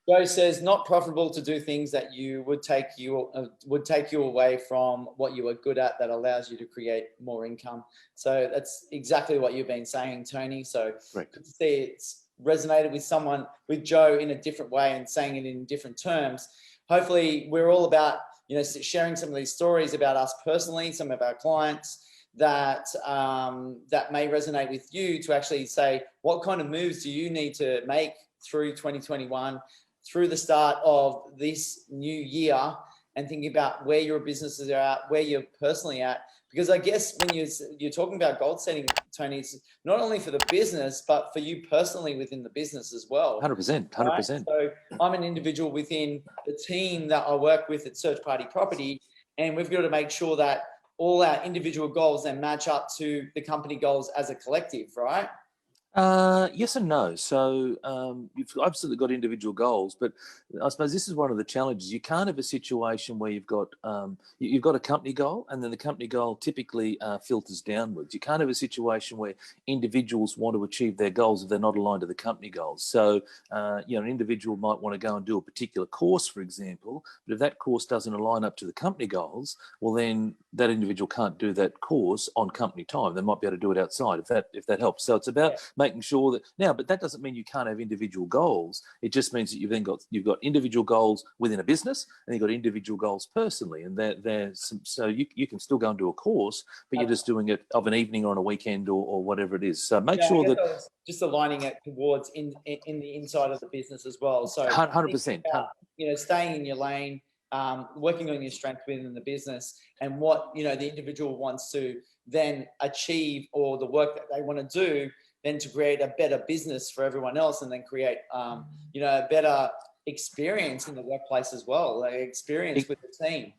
Joe says not profitable to do things that you would take you away from what you are good at, that allows you to create more income. So that's exactly what you've been saying, Tony. So Correct. see, it's resonated with Joe in a different way and saying it in different terms. Hopefully we're all about, sharing some of these stories about us personally, some of our clients that may resonate with you, to actually say, what kind of moves do you need to make through 2021, through the start of this new year, and thinking about where your businesses are at, where you're personally at. Because I guess when you're talking about goal setting, Tony, it's not only for the business, but for you personally within the business as well. 100%. Right? So I'm an individual within the team that I work with at Search Party Property, and we've got to make sure that all our individual goals then match up to the company goals as a collective, right? Yes and no. So you've absolutely got individual goals, but I suppose this is one of the challenges. You can't have a situation where you've got a company goal, and then the company goal typically filters downwards. You can't have a situation where individuals want to achieve their goals if they're not aligned to the company goals. So an individual might want to go and do a particular course, for example, but if that course doesn't align up to the company goals, well, then that individual can't do that course on company time. They might be able to do it outside, if that helps. So it's about making sure that now, but that doesn't mean you can't have individual goals. It just means that you've got individual goals within a business, and you've got individual goals personally, and so you can still go and do a course, but you're just doing it of an evening or on a weekend or whatever it is. So make sure that just aligning it towards in the inside of the business as well. So 100%, staying in your lane, working on your strength within the business, and what the individual wants to then achieve, or the work that they want to do, then to create a better business for everyone else, and then create a better experience in the workplace as well, like experience with the team.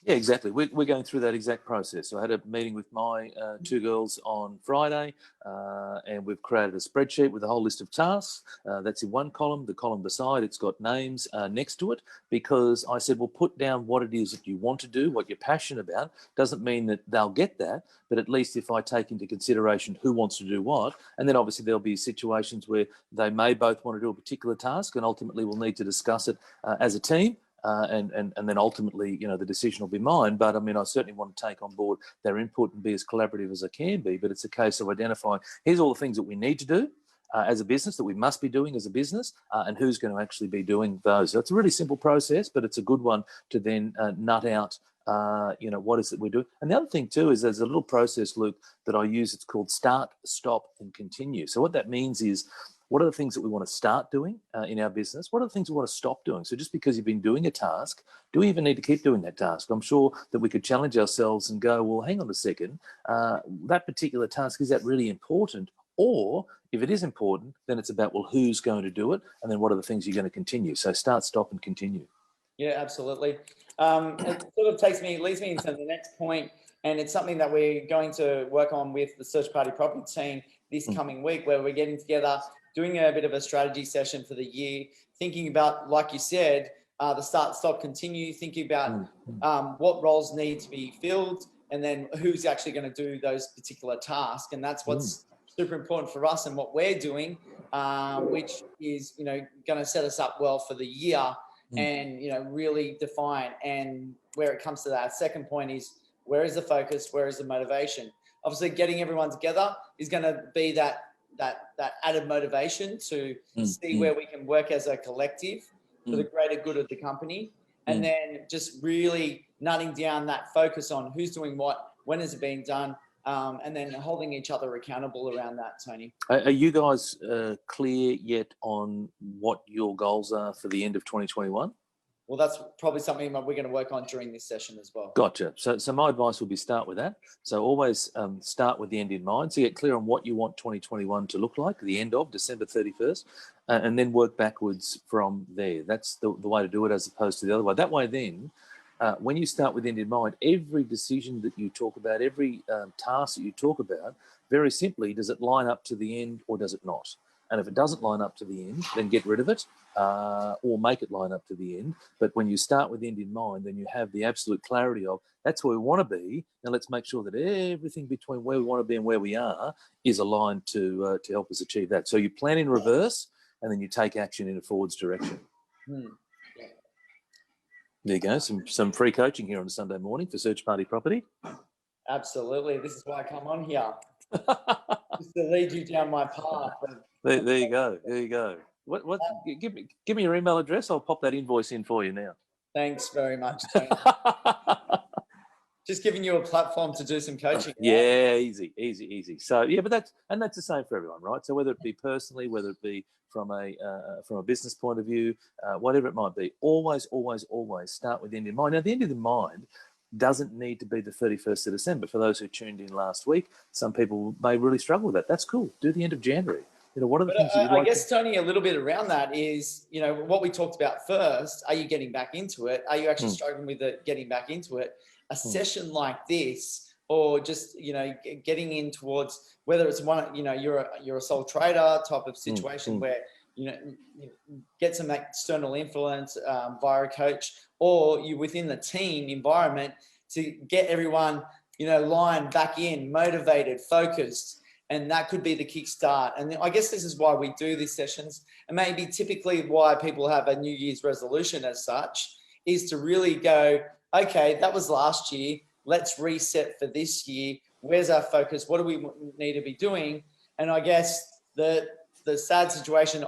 Yeah, exactly. We're going through that exact process. So I had a meeting with my two girls on Friday, and we've created a spreadsheet with a whole list of tasks. That's in one column. The column beside, it's got names next to it, because I said, well, put down what it is that you want to do, what you're passionate about. Doesn't mean that they'll get that, but at least if I take into consideration who wants to do what, and then obviously there'll be situations where they may both want to do a particular task, and ultimately we'll need to discuss it as a team. And then ultimately, the decision will be mine. But I mean, I certainly want to take on board their input and be as collaborative as I can be. But it's a case of identifying, here's all the things that we need to do as a business, that we must be doing as a business, and who's going to actually be doing those. So it's a really simple process, but it's a good one to then nut out, what is it we're doing. And the other thing too is there's a little process, Luke, that I use. It's called start, stop, and continue. So what that means is, what are the things that we want to start doing in our business? What are the things we want to stop doing? So just because you've been doing a task, do we even need to keep doing that task? I'm sure that we could challenge ourselves and go, well, hang on a second, that particular task, is that really important? Or if it is important, then it's about, well, who's going to do it? And then what are the things you're going to continue? So start, stop, and continue. Yeah, absolutely. It sort of leads me into the next point, and it's something that we're going to work on with the Search Party Property team this coming week, where we're getting together, doing a bit of a strategy session for the year, thinking about, like you said, the start, stop, continue, thinking about what roles need to be filled, and then who's actually going to do those particular tasks. And that's what's super important for us and what we're doing, which is, going to set us up well for the year and, really define. And where it comes to that second point is, where is the focus? Where is the motivation? Obviously, getting everyone together is going to be that added motivation to see where we can work as a collective for the greater good of the company. And then just really nutting down that focus on who's doing what, when is it being done, and then holding each other accountable around that, Tony. Are you guys clear yet on what your goals are for the end of 2021? Well, that's probably something that we're going to work on during this session as well. Gotcha. So my advice will be start with that. So always start with the end in mind. So get clear on what you want 2021 to look like, the end of December 31st, and then work backwards from there. That's the way to do it, as opposed to the other way. That way then, when you start with end in mind, every decision that you talk about, every task that you talk about, very simply, does it line up to the end or does it not? And if it doesn't line up to the end, then get rid of it or make it line up to the end. But when you start with end in mind, then you have the absolute clarity of, that's where we want to be. Now let's make sure that everything between where we want to be and where we are is aligned to help us achieve that. So you plan in reverse, and then you take action in a forwards direction. Hmm. There you go. Some free coaching here on a Sunday morning for Search Party Property. Absolutely. This is why I come on here, just to lead you down my path. There you go. There you go. What? Give me your email address. I'll pop that invoice in for you now. Thanks very much, Tony. Just giving you a platform to do some coaching. Right? Yeah, easy. So yeah, but that's the same for everyone, right? So whether it be personally, whether it be from a business point of view, whatever it might be, always start with the end in mind. Now, the end in mind doesn't need to be the 31st of December. For those who tuned in last week, some people may really struggle with that. That's cool. Do the end of January. What are the things that you'd like? I guess, Tony, a little bit around that is, what we talked about first. Are you getting back into it? Are you actually struggling with getting back into it? A session like this, or just getting in towards, whether it's one, you're a sole trader type of situation where you get some external influence via a coach, or you within the team environment to get everyone lined back in, motivated, focused. And that could be the kickstart. And I guess this is why we do these sessions, and maybe typically why people have a New Year's resolution as such, is to really go, okay, that was last year. Let's reset for this year. Where's our focus? What do we need to be doing? And I guess the sad situation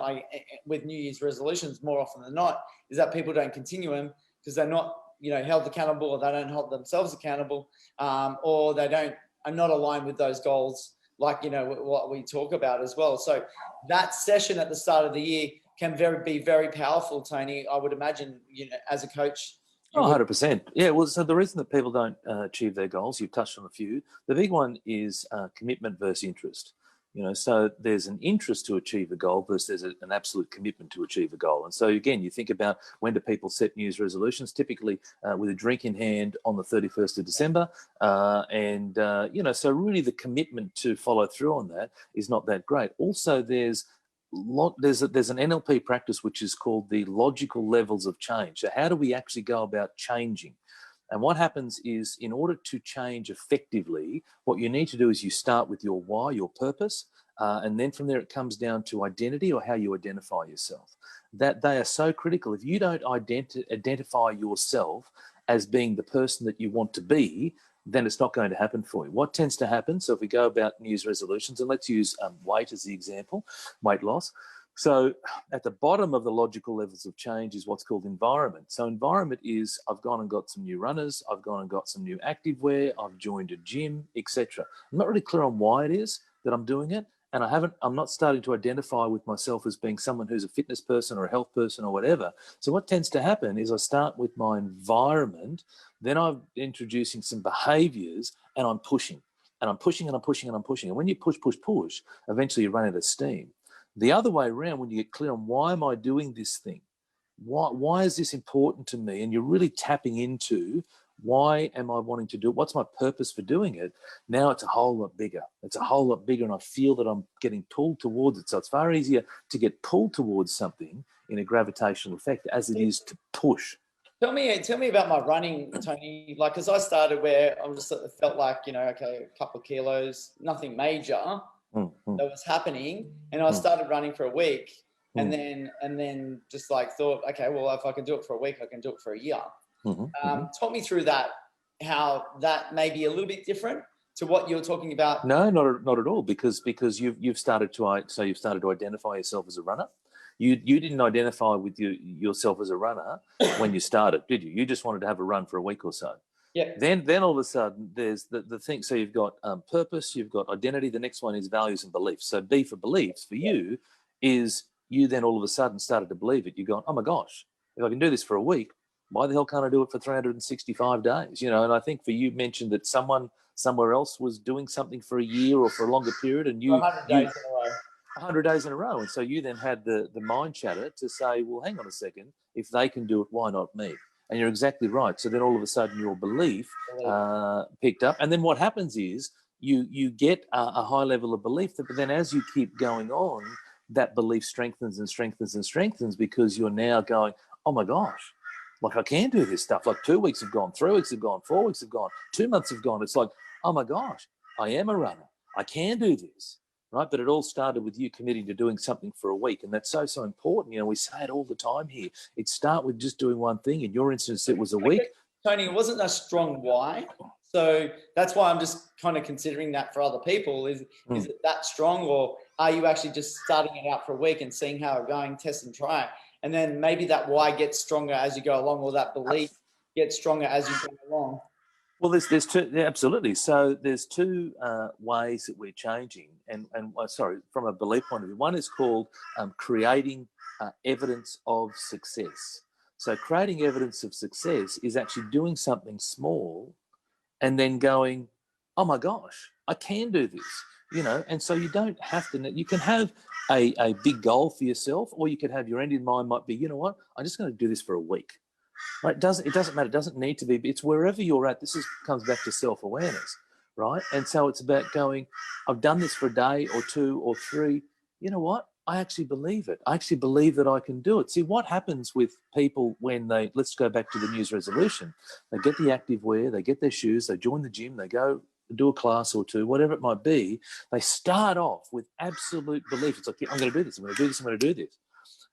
with New Year's resolutions more often than not is that people don't continue them because they're not held accountable, or they don't hold themselves accountable, or they are not aligned with those goals, like what we talk about as well. So that session at the start of the year can be very powerful, Tony. I would imagine as a coach. 100%. Yeah, well, so the reason that people don't achieve their goals, you've touched on a few. The big one is commitment versus interest. So there's an interest to achieve a goal versus there's an absolute commitment to achieve a goal. And so, again, you think about, when do people set New Year's resolutions? Typically with a drink in hand on the 31st of December. So really the commitment to follow through on that is not that great. Also, there's an NLP practice which is called the logical levels of change. So how do we actually go about changing? And what happens is, in order to change effectively, what you need to do is you start with your why, your purpose, and then from there it comes down to identity, or how you identify yourself. That they are so critical. If you don't identify yourself as being the person that you want to be, then it's not going to happen for you. What tends to happen, so if we go about New Year's resolutions, and let's use weight as the example, weight loss. So at the bottom of the logical levels of change is what's called environment. So environment is, I've gone and got some new runners, I've gone and got some new active wear, I've joined a gym, etc. I'm not really clear on why it is that I'm doing it, and I'm not starting to identify with myself as being someone who's a fitness person or a health person or whatever. So what tends to happen is I start with my environment, then I'm introducing some behaviours, and I'm pushing. And I'm pushing and I'm pushing and I'm pushing. And when you push, eventually you run out of steam. The other way around, when you get clear on, why am I doing this thing? Why is this important to me? And you're really tapping into, why am I wanting to do it? What's my purpose for doing it? Now it's a whole lot bigger. It's a whole lot bigger, and I feel that I'm getting pulled towards it. So it's far easier to get pulled towards something in a gravitational effect as it is to push. Tell me about my running, Tony. Like, because I started where I just felt like, okay, a couple of kilos, nothing major that was happening, and I started running for a week, and then just like thought, okay, well, if I can do it for a week, I can do it for a year. Talk me through that, how that may be a little bit different to what you're talking about. No, not at all, because you've started to identify yourself as a runner. You didn't identify with yourself as a runner when you started, did you? You just wanted to have a run for a week or so. Yeah. Then all of a sudden there's the thing. So you've got purpose, you've got identity. The next one is values and beliefs. So B for beliefs for you is, you then all of a sudden started to believe it. You're going, oh my gosh, if I can do this for a week, why the hell can't I do it for 365 days? And I think for you mentioned that someone somewhere else was doing something for a year or for a longer period, and 100 days in a row. 100 days in a row. And so you then had the mind chatter to say, well, hang on a second, if they can do it, why not me? And you're exactly right. So then all of a sudden your belief picked up. And then what happens is you get a high level of belief, but then as you keep going on, that belief strengthens and strengthens and strengthens, because you're now going, oh my gosh, like I can do this stuff. Like 2 weeks have gone, 3 weeks have gone, 4 weeks have gone, 2 months have gone. It's like, oh my gosh, I am a runner. I can do this. right? But it all started with you committing to doing something for a week. And that's so important. You know, we say it all the time here. It start with just doing one thing. In your instance, it was a week. Tony, it wasn't a strong why. So that's why I'm just kind of considering that for other people. Is it that strong, or are you actually just starting it out for a week and seeing how it's going, test and try? And then maybe that why gets stronger as you go along, or that belief gets stronger as you go along. Well, there's two, yeah, absolutely. So there's two ways that we're changing, and sorry, from a belief point of view. One is called creating evidence of success. So creating evidence of success is actually doing something small, and then going, oh my gosh, I can do this, you know. And so you don't have to. You can have a big goal for yourself, or you could have your end in mind might be, you know what, I'm just going to do this for a week. Right? It doesn't matter. It doesn't need to be. It's wherever you're at. Comes back to self-awareness, right? And so it's about going, I've done this for a day or two or three. You know what? I actually believe it. I actually believe that I can do it. See, what happens with people when let's go back to the New Year's resolution. They get the active wear, they get their shoes, they join the gym, they go do a class or two, whatever it might be. They start off with absolute belief. It's like, yeah, I'm going to do this. I'm going to do this. I'm going to do this.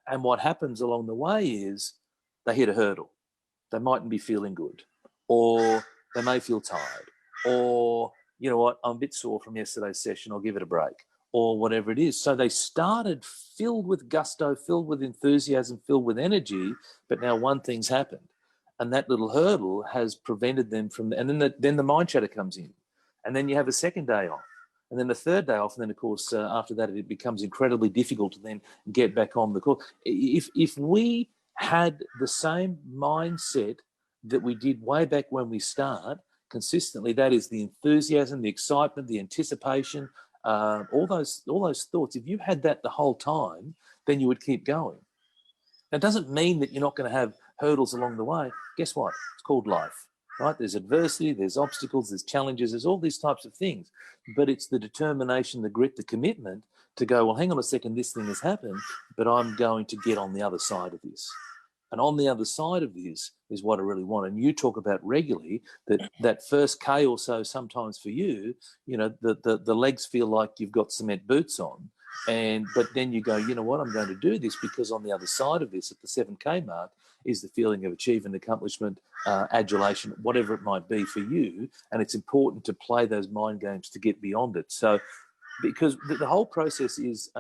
And what happens along the way is they hit a hurdle. They mightn't be feeling good, or they may feel tired, or, you know what, I'm a bit sore from yesterday's session, I'll give it a break, or whatever it is. So they started filled with gusto, filled with enthusiasm, filled with energy, but now one thing's happened, and that little hurdle has prevented them from, and then the mind chatter comes in, and then you have a second day off, and then the third day off, and then, of course, after that, it becomes incredibly difficult to then get back on the course. If we had the same mindset that we did way back when we start consistently, that is the enthusiasm, the excitement, the anticipation, all those thoughts. If you had that the whole time, then you would keep going. That doesn't mean that you're not going to have hurdles along the way. Guess what? It's called life, right? There's adversity, there's obstacles, there's challenges, there's all these types of things. But it's the determination, the grit, the commitment to go, well, hang on a second, this thing has happened, but I'm going to get on the other side of this. And on the other side of this is what I really want. And you talk about regularly that first K or so, sometimes for you, you know, the legs feel like you've got cement boots on. But then you go, you know what, I'm going to do this because on the other side of this, at the 7K mark, is the feeling of achievement, accomplishment, adulation, whatever it might be for you. And it's important to play those mind games to get beyond it. So because the whole process is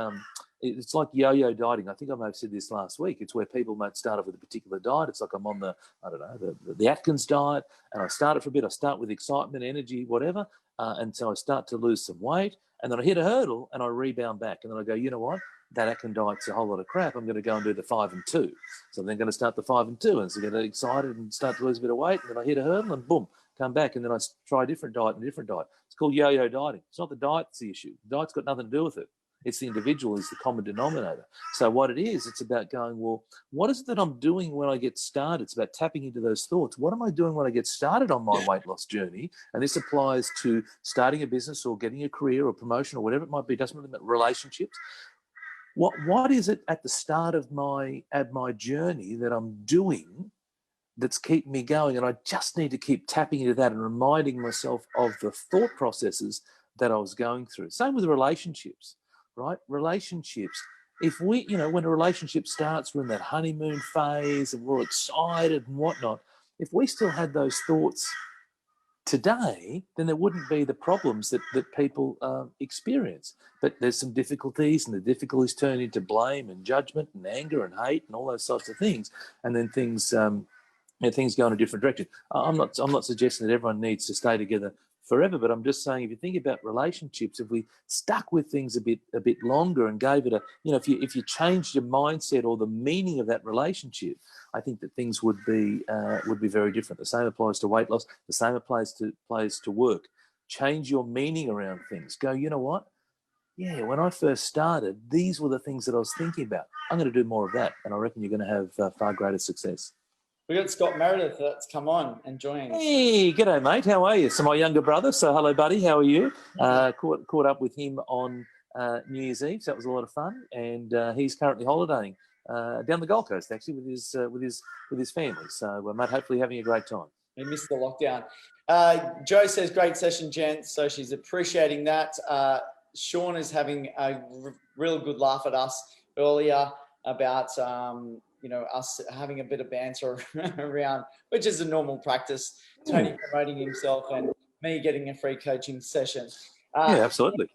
it's like yo-yo dieting. I think I may have said this last week. It's where people might start off with a particular diet. It's like I'm on the Atkins diet, and I start it for a bit. I start with excitement, energy, whatever, and so I start to lose some weight, and then I hit a hurdle and I rebound back, and then I go, you know what? That Atkins diet's a whole lot of crap. I'm going to go and do the 5 and 2. So I'm then going to start the 5 and 2, and so get excited and start to lose a bit of weight, and then I hit a hurdle and boom, come back, and then I try a different diet and a different diet. It's called yo-yo dieting. It's not the diet that's the issue. The diet's got nothing to do with it. It's the individual is the common denominator. So what it is, it's about going, well, what is it that I'm doing when I get started? It's about tapping into those thoughts. What am I doing when I get started on my weight loss journey? And this applies to starting a business or getting a career or promotion or whatever it might be. It doesn't really matter, relationships. What is it at the start of my journey that I'm doing that's keeping me going? And I just need to keep tapping into that and reminding myself of the thought processes that I was going through. Same with relationships. Right? Relationships. If we, you know, when a relationship starts, we're in that honeymoon phase and we're excited and whatnot. If we still had those thoughts today, then there wouldn't be the problems that people experience. But there's some difficulties, and the difficulties turn into blame and judgment and anger and hate and all those sorts of things. And then things go in a different direction. I'm not suggesting that everyone needs to stay together forever, but I'm just saying, if you think about relationships, if we stuck with things a bit longer and gave it if you changed your mindset or the meaning of that relationship, I think that things would be very different. The same applies to weight loss. The same applies to work. Change your meaning around things. Go, you know what? Yeah, when I first started, these were the things that I was thinking about. I'm going to do more of that, and I reckon you're going to have far greater success. We got Scott Meredith that's come on and joined. Hey, g'day, mate. How are you? So my younger brother. So hello, buddy. How are you? Caught up with him on New Year's Eve. So that was a lot of fun. And he's currently holidaying down the Gold Coast, actually, with his family. So mate, hopefully having a great time. We missed the lockdown. Jo says, great session, gents. So she's appreciating that. Sean is having a real good laugh at us earlier about, us having a bit of banter around, which is a normal practice. Tony promoting himself and me getting a free coaching session. Yeah, absolutely.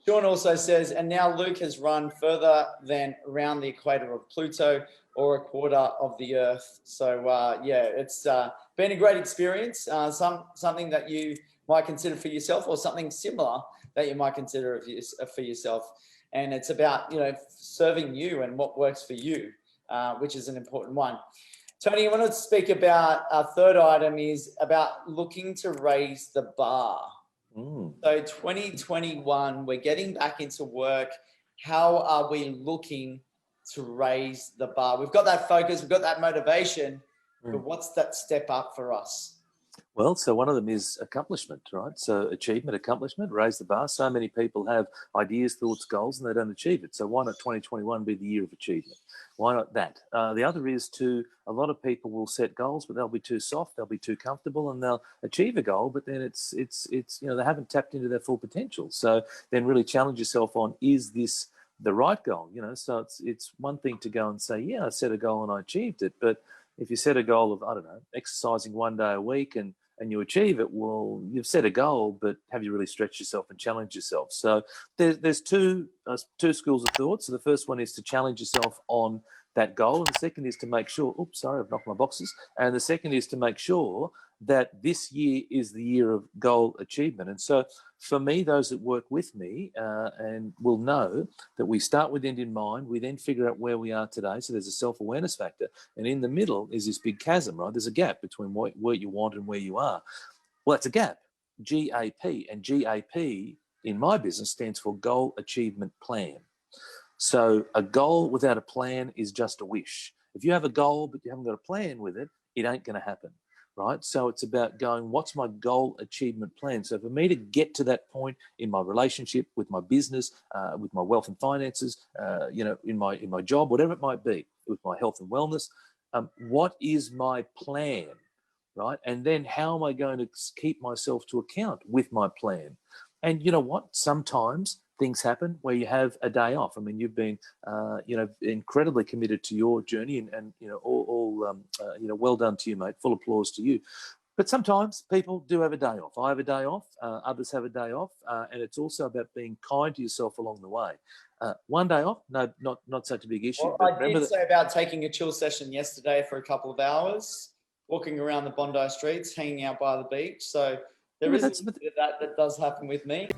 Sean also says, and now Luke has run further than around the equator of Pluto or a quarter of the Earth. So, it's been a great experience, something that you might consider for yourself or something similar that you might consider for yourself. And it's about, serving you and what works for you, which is an important one. Tony, I want to speak about our third item is about looking to raise the bar. So 2021, we're getting back into work. How are we looking to raise the bar? We've got that focus, we've got that motivation, but what's that step up for us? Well, so one of them is accomplishment, right? So achievement, accomplishment, raise the bar. So many people have ideas, thoughts, goals, and they don't achieve it. So why not 2021 be the year of achievement? Why not that? The other is a lot of people will set goals, but they'll be too soft, they'll be too comfortable, and they'll achieve a goal, but then it's they haven't tapped into their full potential. So then really challenge yourself on, is this the right goal? So it's one thing to go and say, yeah, I set a goal and I achieved it, but if you set a goal of, I don't know, exercising 1 day a week and you achieve it, well, you've set a goal, but have you really stretched yourself and challenged yourself? So there's two schools of thought. So the first one is to challenge yourself on that goal, and the second is to make sure, I've knocked my boxes. And the second is to make sure that this year is the year of goal achievement. And so for me, those that work with me and will know that we start with end in mind, we then figure out where we are today. So there's a self-awareness factor. And in the middle is this big chasm, right? There's a gap between what you want and where you are. Well, that's a gap, GAP. And GAP in my business stands for Goal Achievement Plan. So a goal without a plan is just a wish. If you have a goal but you haven't got a plan with it, it ain't going to happen, right? So it's about going, what's my goal achievement plan? So for me to get to that point in my relationship, with my business, with my wealth and finances, in my job, whatever it might be, with my health and wellness, what is my plan, right? And then how am I going to keep myself to account with my plan? And you know what? Sometimes things happen where you have a day off. I mean, you've been, incredibly committed to your journey, and well done to you, mate. Full applause to you. But sometimes people do have a day off. I have a day off. Others have a day off, and it's also about being kind to yourself along the way. 1 day off, no, not such a big issue. Well, but I did say about taking a chill session yesterday for a couple of hours, walking around the Bondi streets, hanging out by the beach. So there is a bit of that does happen with me.